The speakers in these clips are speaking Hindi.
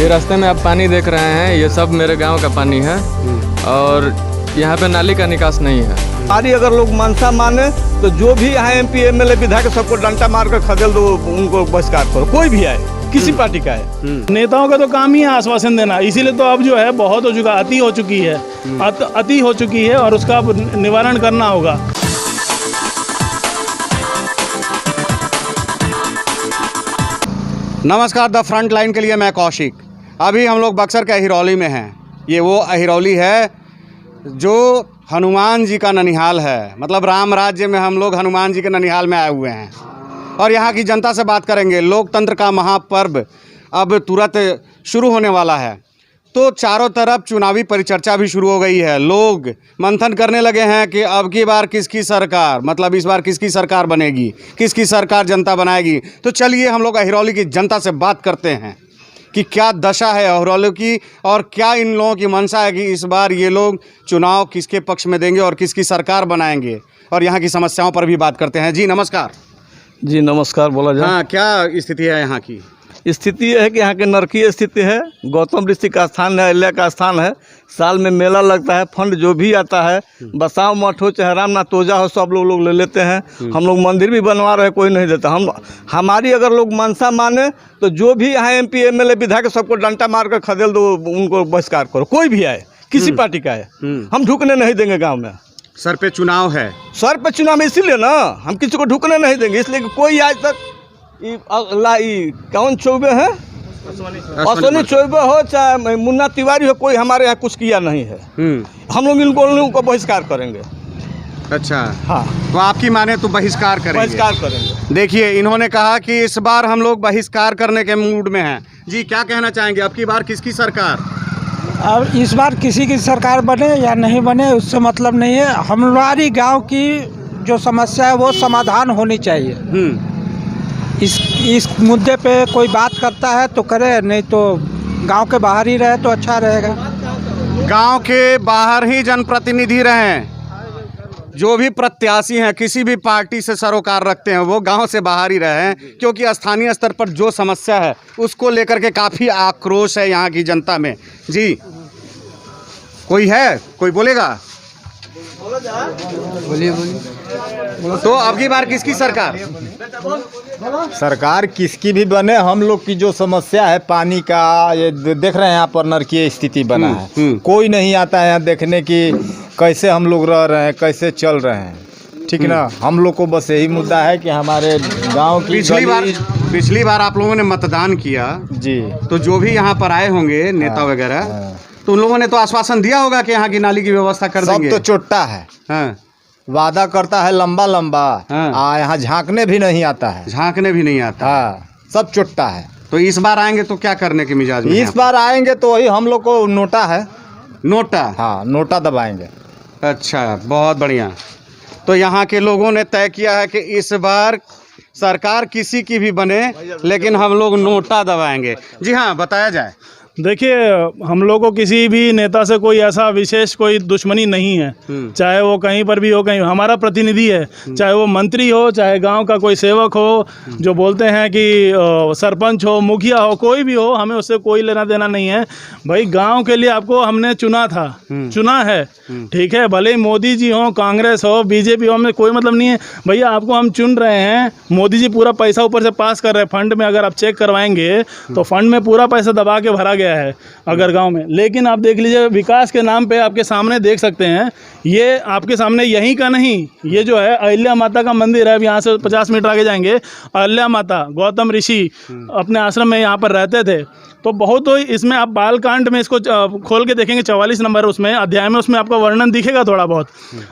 ये रास्ते में आप पानी देख रहे हैं, ये सब मेरे गांव का पानी है और यहाँ पे नाली का निकास नहीं है। हमारी अगर लोग मनसा माने तो जो भी यहाँ MP MLA विधायक सबको डंडा मार कर खदेल दो, उनको बहिष्कार करो, कोई भी आए, किसी पार्टी का है। नेताओं का तो काम ही है आश्वासन देना, इसीलिए तो अब जो है बहुत हो चुका, अति हो चुकी है, अति हो चुकी है और उसका निवारण करना होगा। नमस्कार, द फ्रंट लाइन के लिए मैं कौशिक। अभी हम लोग बक्सर के अहिरौली में हैं। ये वो अहिरौली है जो हनुमान जी का ननिहाल है, मतलब राम राज्य में हम लोग हनुमान जी के ननिहाल में आए हुए हैं और यहाँ की जनता से बात करेंगे। लोकतंत्र का महापर्व अब तुरंत शुरू होने वाला है, तो चारों तरफ चुनावी परिचर्चा भी शुरू हो गई है। लोग मंथन करने लगे हैं कि अब की बार किसकी सरकार, मतलब इस बार किसकी सरकार बनेगी, किसकी सरकार जनता बनाएगी। तो चलिए हम लोग अहिरौली की जनता से बात करते हैं कि क्या दशा है अहिरौली की और क्या इन लोगों की मंशा है कि इस बार ये लोग चुनाव किसके पक्ष में देंगे और किसकी सरकार बनाएंगे, और यहाँ की समस्याओं पर भी बात करते हैं। जी नमस्कार। जी नमस्कार, बोला जाए। हाँ, क्या स्थिति है यहाँ की? स्थिति यह है कि यहाँ के नरकीय स्थिति है। गौतम ऋषि का स्थान है, अहिल्या का स्थान है। साल में मेला लगता है, फंड जो भी आता है, बसाव मठ हो चाहे रामनाथ तोजा हो, सब लोग ले लेते हैं। हम लोग मंदिर भी बनवा रहे हैं, कोई नहीं देता। हमारी अगर लोग मनसा माने तो जो भी यहाँ MP MLA विधायक सबको डंडा मार कर खदेल दो, उनको बहिष्कार करो, कोई भी आए, किसी पार्टी का है। हम ढुकने नहीं देंगे गाँव में। सर पे चुनाव है, सर पे चुनाव में, इसीलिए ना हम किसी को ढुकने नहीं देंगे, इसलिए कि कोई आज तक कौन चौबे है, अश्विनी चौबे हो चाहे मुन्ना तिवारी हो, कोई हमारे यहाँ कुछ किया नहीं है। हम लोग इन लोगों को बहिष्कार करेंगे। अच्छा, हाँ, तो आपकी माने तो बहिष्कार करेंगे। देखिए, इन्होंने कहा कि इस बार हम लोग बहिष्कार करने के मूड में हैं। जी क्या कहना चाहेंगे, अब की बार किसकी सरकार? अब इस बार किसी की सरकार बने या नहीं बने उससे मतलब नहीं है। हमारी गांव की जो समस्या है वो समाधान होनी चाहिए। इस मुद्दे पे कोई बात करता है तो करे, नहीं तो गांव के बाहर ही रहे तो अच्छा रहेगा। गांव के बाहर ही जनप्रतिनिधि रहें। जो भी प्रत्याशी हैं, किसी भी पार्टी से सरोकार रखते हैं, वो गांव से बाहर ही रहें, क्योंकि स्थानीय स्तर पर जो समस्या है उसको लेकर के काफ़ी आक्रोश है यहाँ की जनता में। जी कोई है, कोई बोलेगा? बोलिए। तो अब की बार किसकी सरकार? सरकार किसकी भी बने, हम लोग की जो समस्या है पानी का, ये देख रहे हैं यहाँ पर नरकीय स्थिति बना है। कोई नहीं आता है यहाँ देखने की कैसे हम लोग रह रहे हैं, कैसे चल रहे हैं। ठीक ना, हम लोग को बस यही मुद्दा है कि हमारे गांव की पिछली बार आप लोगों ने मतदान किया जी, तो जो भी यहाँ पर आए होंगे नेता वगैरह, तो उन लोगों ने तो आश्वासन दिया होगा कि यहाँ की नाली की व्यवस्था कर देंगे। सब तो चोट्टा है। हाँ, वादा करता है लंबा लंबा। हाँ, यहाँ झांकने भी नहीं आता है। झांकने भी नहीं आता। हाँ, सब चोट्टा है। तो इस बार आएंगे तो क्या करने के मिजाज में? इस बार आएंगे तो वही हम लोग को नोटा है। नोटा? हाँ, नोटा दबाएंगे। अच्छा, बहुत बढ़िया। तो यहाँ के लोगों ने तय किया है कि इस बार सरकार किसी की भी बने, लेकिन हम लोग नोटा दबाएंगे। जी हाँ, बताया जाए। देखिए, हम लोग को किसी भी नेता से कोई ऐसा विशेष कोई दुश्मनी नहीं है, चाहे वो कहीं पर भी हो, कहीं हमारा प्रतिनिधि है, चाहे वो मंत्री हो, चाहे गांव का कोई सेवक हो, जो बोलते हैं कि सरपंच हो, मुखिया हो, कोई भी हो, हमें उससे कोई लेना देना नहीं है। भाई गांव के लिए आपको हमने चुना था, चुना है, ठीक है, भले ही मोदी जी हो, कांग्रेस हो, BJP हो, हमें कोई मतलब नहीं है। भैया आपको हम चुन रहे हैं, मोदी जी पूरा पैसा ऊपर से पास कर रहे हैं फंड में। अगर आप चेक करवाएंगे तो फंड में पूरा पैसा दबा के भरा गया है अगर गांव में। लेकिन आप देख लीजिए, विकास के नाम पे आपके सामने देख सकते हैं, ये आपके सामने यहीं का नहीं, ये जो है अहिल्या माता का मंदिर है। अब यहाँ से 50 मीटर आगे जाएंगे, अहिल्या माता, गौतम ऋषि अपने आश्रम में यहाँ पर रहते थे। तो बहुत ही इसमें आप बालकांड में इसको खोल के देखेंगे, 44 नंबर उसमें अध्याय में, उसमें आपका वर्णन दिखेगा थोड़ा बहुत।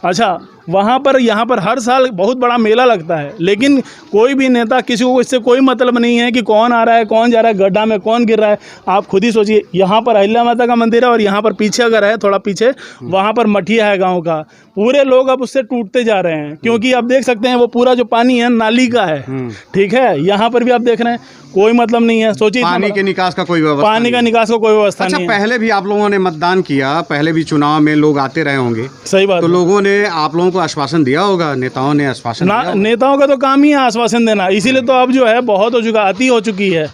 अच्छा, वहाँ पर यहाँ पर हर साल बहुत बड़ा मेला लगता है, लेकिन कोई भी नेता, किसी को इससे कोई मतलब नहीं है कि कौन आ रहा है, कौन जा रहा है, गड्ढा में कौन गिर रहा है। आप खुद ही सोचिए, यहाँ पर अहिल्या माता का मंदिर है और यहाँ पर पीछे अगर है, थोड़ा पीछे, वहाँ पर मठिया है गाँव का। पूरे लोग अब उससे टूटते जा रहे हैं, क्योंकि आप देख सकते हैं वो पूरा जो पानी है नाली का है। ठीक है, यहाँ पर भी आप देख रहे हैं, कोई मतलब नहीं है। सोचिए, पानी के निकास का कोई व्यवस्था, पानी का निकास का कोई व्यवस्था नहीं है। पहले भी आप लोगों ने मतदान किया, पहले भी चुनाव में लोग आते रहे होंगे। सही बात। तो लोगों ने आप लोगों को आश्वासन दिया होगा, नेताओं ने आश्वासन दिया होगा। नेताओं का तो काम ही है आश्वासन देना, इसीलिए तो अब जो है बहुत हो चुका, अति हो चुकी है,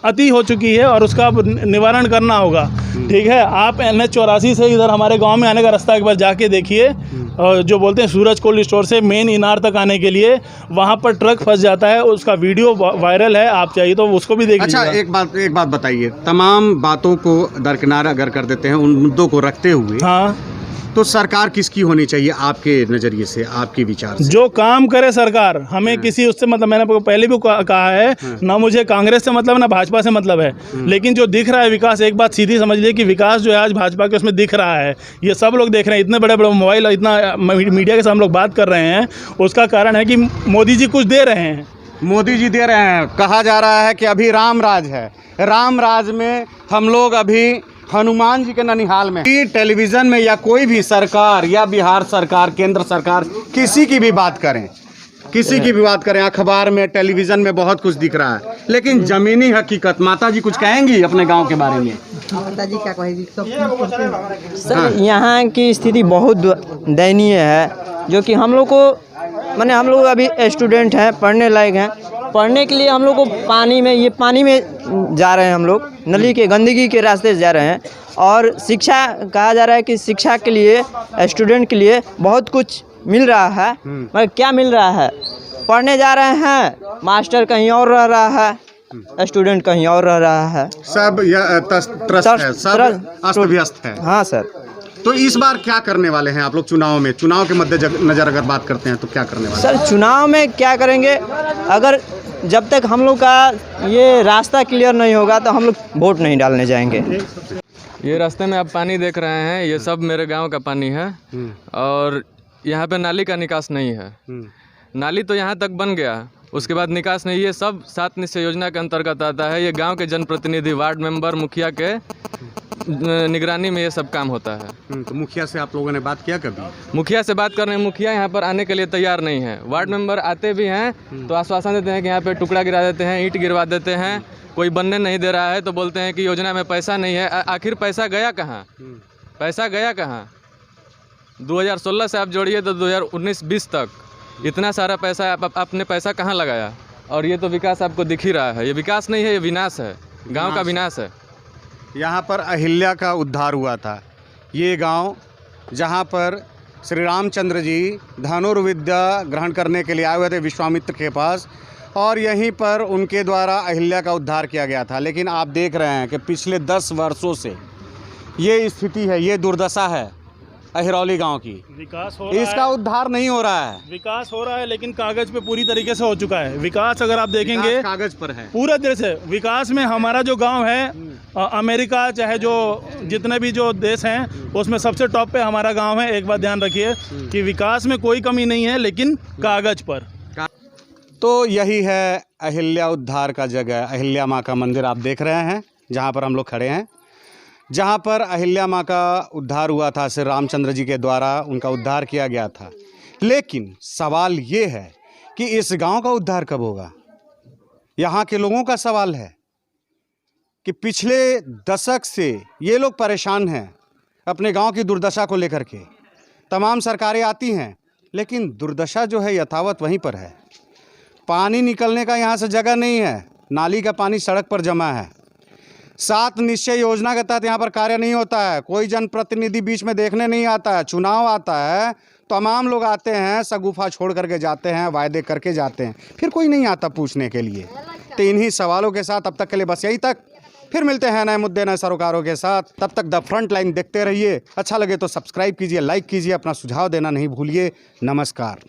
अति हो चुकी है और उसका निवारण करना होगा। ठीक है, आप NH84 से इधर हमारे गांव में आने का रास्ता एक बार जाके देखिए, जो बोलते हैं सूरज कोल्ड स्टोर से मेन इनार तक आने के लिए वहाँ पर ट्रक फंस जाता है, उसका वीडियो वायरल है, आप चाहिए तो उसको भी देख अच्छा, लीजिएगा। एक बात बताइए, तमाम बातों को दरकिनार अगर कर देते हैं, उन मुद्दों को रखते हुए, हाँ, तो सरकार किसकी होनी चाहिए आपके नज़रिए से, आपके विचार से? जो काम करे सरकार, हमें किसी उससे मतलब, मैंने आपको पहले भी कहा है, ना मुझे कांग्रेस से मतलब ना भाजपा से मतलब है, लेकिन जो दिख रहा है विकास, एक बात सीधी समझ लीजिए कि विकास जो है आज भाजपा के उसमें दिख रहा है, ये सब लोग देख रहे हैं, इतने बड़े बड़े मोबाइल, इतना मीडिया के साथ हम लोग बात कर रहे हैं, उसका कारण है कि मोदी जी कुछ दे रहे हैं। मोदी जी दे रहे हैं। कहा जा रहा है कि अभी राम राज है, राम राज में हम लोग अभी हनुमान जी के ननिहाल में। टेलीविज़न में या कोई भी सरकार या बिहार सरकार, केंद्र सरकार, किसी की भी बात करें, किसी की भी बात करें, अखबार में, टेलीविज़न में बहुत कुछ दिख रहा है, लेकिन ज़मीनी हकीकत, माता जी कुछ कहेंगी अपने गांव के बारे में? माता जी क्या कहेगी? सर, यहाँ की स्थिति बहुत दयनीय है, जो कि हम लोग को, माने हम लोग अभी स्टूडेंट हैं, पढ़ने लायक हैं, पढ़ने के लिए हम लोग को पानी में जा रहे हैं, हम लोग नली के गंदगी के रास्ते से जा रहे हैं। और शिक्षा, कहा जा रहा है कि शिक्षा के लिए, स्टूडेंट के लिए बहुत कुछ मिल रहा है, मगर क्या मिल रहा है? पढ़ने जा रहे हैं, मास्टर कहीं और रह रहा है, स्टूडेंट कहीं और रह रहा है, सब अस्त व्यस्त है। हाँ सर। तो इस बार क्या करने वाले हैं आप लोग चुनाव में? चुनाव के मद्देनजर अगर बात करते हैं तो क्या करने वाले हैं? सर, चुनाव में क्या करेंगे, अगर जब तक हम लोग का ये रास्ता क्लियर नहीं होगा तो हम लोग वोट नहीं डालने जाएंगे। ये रास्ते में आप पानी देख रहे हैं, ये सब मेरे गांव का पानी है और यहाँ पे नाली का निकास नहीं है। नाली तो यहाँ तक बन गया, उसके बाद निकास नहीं। ये सब 7 निश्चय योजना के अंतर्गत आता है। ये गांव के जनप्रतिनिधि, वार्ड मेंबर, मुखिया के निगरानी में ये सब काम होता है। तो मुखिया से आप लोगों ने बात किया कभी? मुखिया से बात करने, मुखिया यहाँ पर आने के लिए तैयार नहीं है। वार्ड मेंबर आते भी हैं तो आश्वासन देते हैं कि यहाँ पे टुकड़ा गिरा देते हैं, ईंट गिरवा देते हैं, कोई बनने नहीं दे रहा है तो बोलते हैं कि योजना में पैसा नहीं है। आखिर पैसा गया कहाँ? पैसा गया कहाँ? 2016 से आप जोड़िए तो 2019-20 तक इतना सारा पैसा आपने पैसा कहाँ लगाया? और ये तो विकास आपको दिख ही रहा है। ये विकास नहीं है, ये विनाश है, गांव का विनाश है। यहाँ पर अहिल्या का उद्धार हुआ था। ये गांव जहाँ पर श्री रामचंद्र जी धनुर्विद्या ग्रहण करने के लिए आए हुए थे विश्वामित्र के पास, और यहीं पर उनके द्वारा अहिल्या का उद्धार किया गया था। लेकिन आप देख रहे हैं कि पिछले 10 वर्षों से ये स्थिति है, ये दुर्दशा है अहिरौली गांव की। विकास हो रहा है, इसका उद्धार नहीं हो रहा है। विकास हो रहा है लेकिन कागज पे पूरी तरीके से हो चुका है। विकास अगर आप देखेंगे कागज पर है पूरा तरह से। विकास में हमारा जो गांव है, अमेरिका चाहे जो जितने भी जो देश हैं उसमें सबसे टॉप पे हमारा गांव है। एक बात ध्यान रखिए कि विकास में कोई कमी नहीं है, लेकिन कागज पर। तो यही है अहिल्या उद्धार का जगह, अहिल्या माँ का मंदिर आप देख रहे हैं जहाँ पर हम लोग खड़े हैं, जहाँ पर अहिल्या माँ का उद्धार हुआ था। श्री रामचंद्र जी के द्वारा उनका उद्धार किया गया था। लेकिन सवाल ये है कि इस गांव का उद्धार कब होगा? यहाँ के लोगों का सवाल है कि पिछले दशक से ये लोग परेशान हैं अपने गांव की दुर्दशा को लेकर के। तमाम सरकारें आती हैं लेकिन दुर्दशा जो है यथावत वहीं पर है। पानी निकलने का यहाँ से जगह नहीं है, नाली का पानी सड़क पर जमा है। 7 निश्चय योजना के तहत यहाँ पर कार्य नहीं होता है, कोई जनप्रतिनिधि बीच में देखने नहीं आता है। चुनाव आता है, तमाम लोग आते हैं, शगुफा छोड़ करके जाते हैं, वायदे करके जाते हैं, फिर कोई नहीं आता पूछने के लिए। तो इन्हीं सवालों के साथ अब तक के लिए बस यही तक। फिर मिलते हैं नए मुद्दे, नए सरोकारों के साथ। तब तक द फ्रंट लाइन देखते रहिए। अच्छा लगे तो सब्सक्राइब कीजिए, लाइक कीजिए, अपना सुझाव देना नहीं भूलिए। नमस्कार।